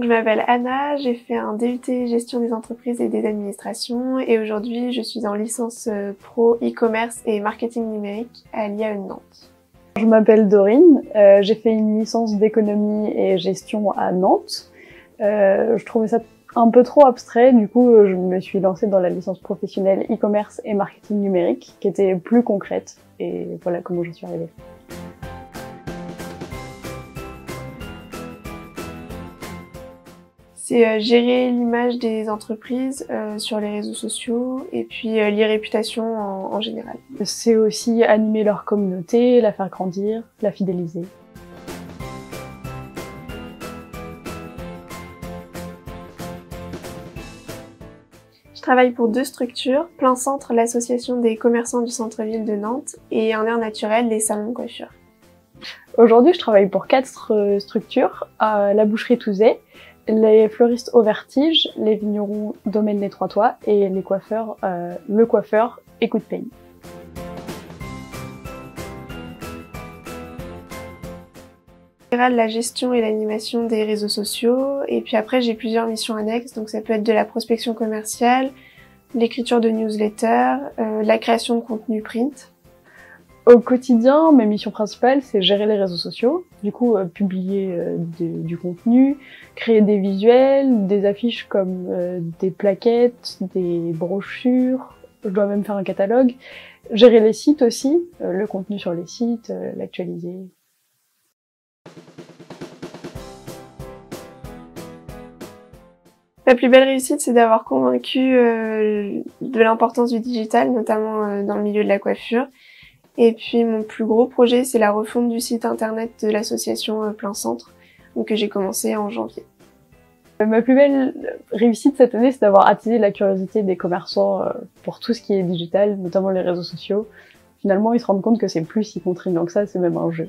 Je m'appelle Anna, j'ai fait un DUT gestion des entreprises et des administrations et aujourd'hui je suis en licence pro e-commerce et marketing numérique à l'IAE de Nantes. Je m'appelle Dorine, j'ai fait une licence d'économie et gestion à Nantes. Je trouvais ça un peu trop abstrait, du coup je me suis lancée dans la licence professionnelle e-commerce et marketing numérique qui était plus concrète et voilà comment j'en suis arrivée. C'est gérer l'image des entreprises sur les réseaux sociaux et puis l'e-réputation en général. C'est aussi animer leur communauté, la faire grandir, la fidéliser. Je travaille pour deux structures, Plein Centre, l'association des commerçants du centre-ville de Nantes, et Un Air Naturel, les salons de coiffure. Aujourd'hui, je travaille pour 4 structures, la boucherie Touzet, les fleuristes au Vertige, les vignerons Domaine les Trois Toits et les coiffeurs, le coiffeur Écoute Pays. La gestion et l'animation des réseaux sociaux, et puis après j'ai plusieurs missions annexes, donc ça peut être de la prospection commerciale, l'écriture de newsletters, la création de contenu print. Au quotidien, mes missions principales, c'est gérer les réseaux sociaux, du coup publier du contenu, créer des visuels, des affiches comme des plaquettes, des brochures, je dois même faire un catalogue, gérer les sites aussi, le contenu sur les sites, l'actualiser. La plus belle réussite, c'est d'avoir convaincu de l'importance du digital, notamment dans le milieu de la coiffure. Et puis mon plus gros projet, c'est la refonte du site internet de l'association Plein Centre, donc que j'ai commencé en janvier. Ma plus belle réussite cette année, c'est d'avoir attisé la curiosité des commerçants pour tout ce qui est digital, notamment les réseaux sociaux. Finalement, ils se rendent compte que c'est plus si contraignant que ça, c'est même un jeu.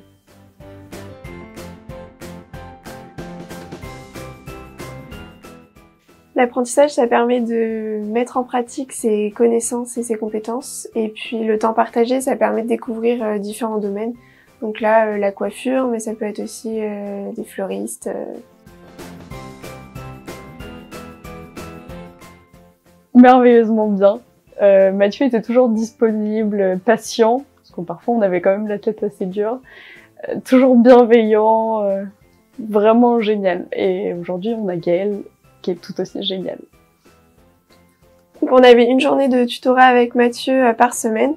L'apprentissage, ça permet de mettre en pratique ses connaissances et ses compétences. Et puis le temps partagé, ça permet de découvrir différents domaines. Donc là, la coiffure, mais ça peut être aussi des fleuristes. Merveilleusement bien. Mathieu était toujours disponible, patient, parce que parfois on avait quand même la tête assez dure. Toujours bienveillant, vraiment génial. Et aujourd'hui, on a Gaël, qui est tout aussi génial. Donc on avait une journée de tutorat avec Mathieu par semaine.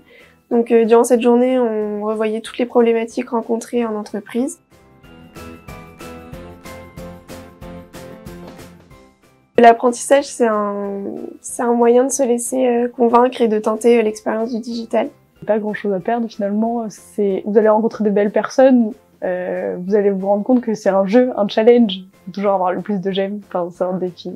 Donc durant cette journée, on revoyait toutes les problématiques rencontrées en entreprise. L'apprentissage, c'est un moyen de se laisser convaincre et de tenter l'expérience du digital. Pas grand chose à perdre finalement, vous allez rencontrer de belles personnes, vous allez vous rendre compte que c'est un jeu, un challenge, faut toujours avoir le plus de j'aime, enfin c'est un défi.